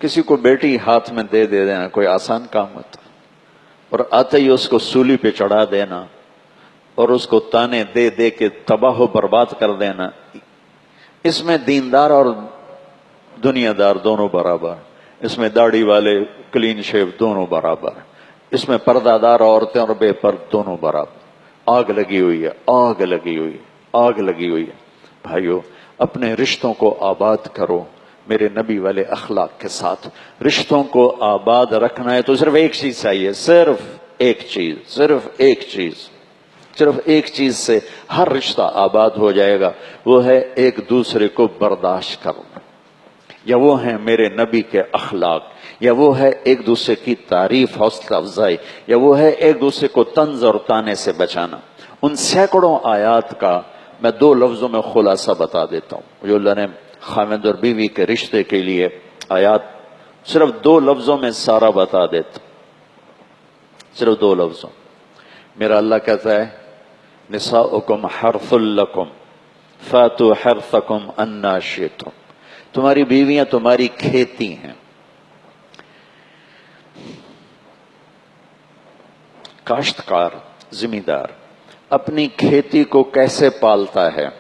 किसी को बेटी हाथ में दे देना कोई आसान काम होता, और आते ही उसको सूली पे चढ़ा देना और उसको ताने दे दे के तबाह बर्बाद कर देना, इसमें दीनदार और दुनियादार दोनों बराबर, इसमें दाढ़ी वाले क्लीन शेव दोनों बराबर, इसमें पर्दादार औरतें और बेपर्द दोनों बराबर। आग लगी हुई है, आग लगी हुई है, आग लगी हुई है। भाइयों, अपने रिश्तों को आबाद करो मेरे नबी वाले अखलाक के साथ। रिश्तों को आबाद रखना है तो सिर्फ एक चीज चाहिए, सिर्फ एक चीज, सिर्फ एक चीज, सिर्फ एक चीज से हर रिश्ता आबाद हो जाएगा। वो है एक दूसरे को बर्दाश्त करना, या वो है मेरे नबी के अखलाक, या वो है एक दूसरे की तारीफ हौसला अफजाई, या वो है एक दूसरे को तंज और ताने से बचाना। उन सैकड़ों आयात का मैं 2 लफ्जों में खुलासा बता देता हूं जो अल्लाह ने खामिद और बीवी के रिश्ते के लिए आयात, सिर्फ 2 लफ्जों में सारा बता देता, सिर्फ 2 लफ्जों। मेरा अल्लाह कहता है निसाउकुम हर्सुल लकुम फातु हर्सकुम अन्ना शितुम, तुम्हारी बीवियां तुम्हारी खेती हैं। काश्तकार जिम्मेदार अपनी खेती को कैसे पालता है?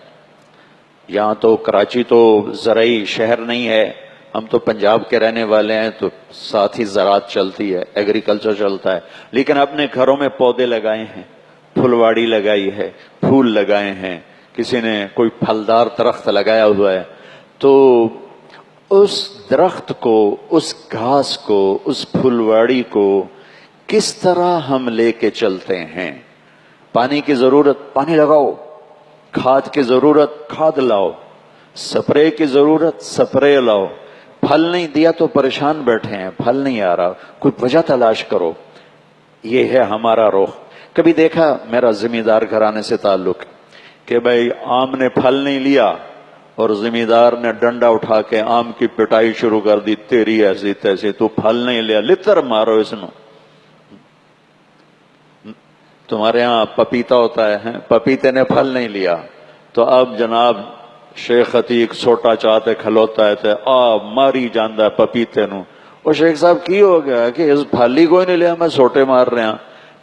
यहां तो कराची तो ज़राई शहर नहीं है, हम तो पंजाब के रहने वाले हैं, तो साथ ही ज़राअत चलती है, एग्रीकल्चर चलता है, लेकिन अपने घरों में पौधे लगाए हैं, फुलवाड़ी लगाई है, फूल लगाए हैं, किसी ने कोई फलदार दरख्त लगाया हुआ है, तो उस दरख्त को, उस घास को, उस फुलवाड़ी को किस तरह हम लेके चलते हैं? पानी की जरूरत पानी लगाओ, खाद की जरूरत खाद लाओ, स्प्रे की जरूरत स्प्रे लाओ। फल नहीं दिया तो परेशान बैठे हैं, फल नहीं आ रहा, कोई वजह तलाश करो। ये है हमारा रुख। कभी देखा, मेरा जिम्मेदार घराने से ताल्लुक, कि भाई आम ने फल नहीं लिया और जिम्मेदार ने डंडा उठा के आम की पिटाई शुरू कर दी, तेरी ऐसी तैसी, तू फल नहीं लिया, लितर मारो इसनो। तुम्हारे यहाँ पपीता होता है, पपीते ने फल नहीं लिया तो अब जनाब शेख अतीक सोटा चाहते खलोता है, आ मारी जांदा पपीते नू। और शेख साहब की हो गया कि इस फल ही कोई नहीं लिया, मैं सोटे मार रहा।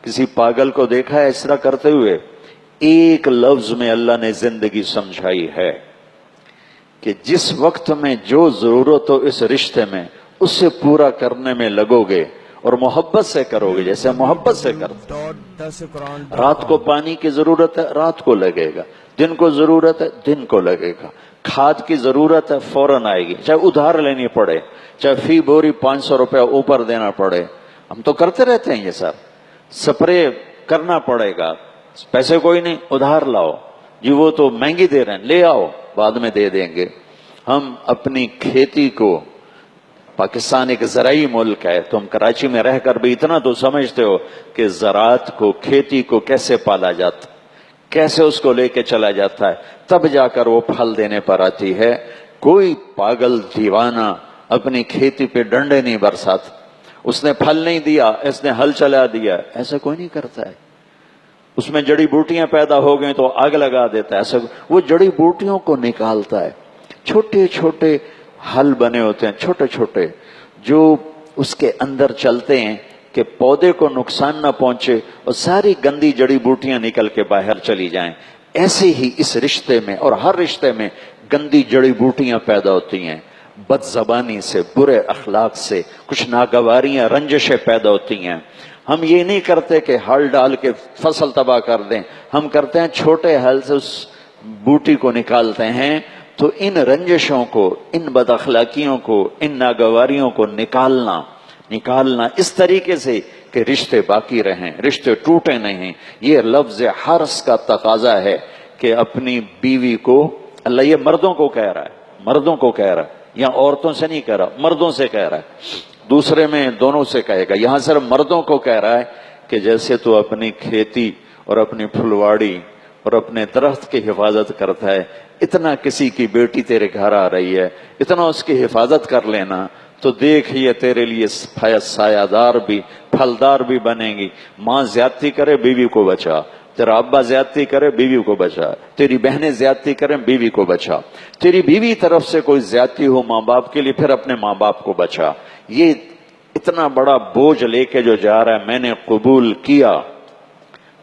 किसी पागल को देखा है इस तरह करते हुए? एक लफ्ज में अल्लाह ने जिंदगी समझाई है कि जिस वक्त में जो जरूरत हो इस रिश्ते में, उससे पूरा करने में लगोगे और मोहब्बत से करोगे, जैसे मोहब्बत से करते। रात को पानी की जरूरत है, रात को लगेगा, दिन को जरूरत है, दिन को लगेगा, खाद की जरूरत है, फौरन आएगी, चाहे उधार लेनी पड़े, चाहे फी बोरी 500 रुपया ऊपर देना पड़े। हम तो करते रहते हैं ये सब। स्प्रे करना पड़ेगा, पैसे कोई नहीं, उधार लाओ जी, वो तो महंगी दे रहे हैं, ले आओ बाद में दे देंगे। हम अपनी खेती को, पाकिस्तान एक ज़राई मुल्क है, तुम कराची में रहकर भी इतना तो समझते हो कि ज़राअत को, खेती को कैसे पाला जाता, कैसे उसको लेके चला जाता है, तब जाकर वो फल देने पर आती है। कोई पागल दीवाना अपनी खेती पे डंडे नहीं बरसाता, उसने फल नहीं दिया, इसने हल चला दिया, ऐसा कोई नहीं करता है। उसमें जड़ी बूटियां पैदा हो गई तो आग लगा देता है, ऐसा वो जड़ी बूटियों को निकालता है। छोटे छोटे हल बने होते हैं, छोटे छोटे, जो उसके अंदर चलते हैं कि पौधे को नुकसान न पहुंचे और सारी गंदी जड़ी बूटियां निकल के बाहर चली जाएं। ऐसे ही इस रिश्ते में और हर रिश्ते में गंदी जड़ी बूटियां पैदा होती हैं, बदजबानी से, बुरे अखलाक से, कुछ नागवारियां, रंजिशें पैदा होती हैं। हम ये नहीं करते कि हल डाल के फसल तबाह कर दें, हम करते हैं छोटे हल से उस बूटी को निकालते हैं। तो इन रंजिशों को, इन बदअखलाकियों को, इन नागवारियों को निकालना इस तरीके से कि रिश्ते बाकी रहें, रिश्ते टूटे नहीं। ये लफ्ज हर्स का तकाजा है कि अपनी बीवी को, अल्लाह ये मर्दों को कह रहा है, मर्दों को कह रहा है, यहाँ औरतों से नहीं कह रहा, मर्दों से कह रहा है। दूसरे में दोनों से कहेगा, यहां सिर्फ मर्दों को कह रहा है कि जैसे तू अपनी खेती और अपनी फुलवाड़ी और अपने दरख्त की हिफाजत करता है, इतना किसी की बेटी तेरे घर आ रही है, इतना उसकी हिफाजत कर लेना, तो देख ये तेरे लिए सायादार भी, फलदार भी बनेगी। माँ ज्यादती करे, बीवी को बचा, تیرا ابا زیادتی کرے بیوی کو بچا، تیری بہنیں زیادتی کریں بیوی کو بچا، تیری بیوی طرف سے کوئی زیادتی ہو ماں باپ کے لیے پھر اپنے ماں باپ کو بچا۔ یہ اتنا بڑا بوجھ لے کے جو جا رہا ہے، میں نے قبول کیا،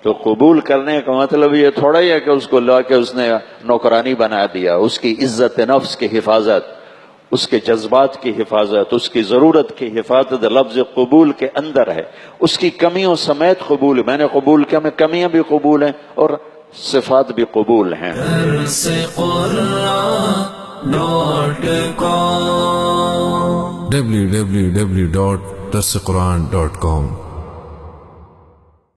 تو قبول کرنے کا مطلب یہ تھوڑا ہی ہے کہ اس کو لا کے اس نے نوکرانی بنا دیا۔ اس کی عزت نفس کی حفاظت، اس کے جذبات کی حفاظت، اس کی ضرورت کی حفاظت لفظ قبول کے اندر ہے۔ اس کی کمیوں سمیت قبول، میں نے قبول کیا، میں کمیاں بھی قبول ہیں اور صفات بھی قبول ہیں۔ www.darsequran.com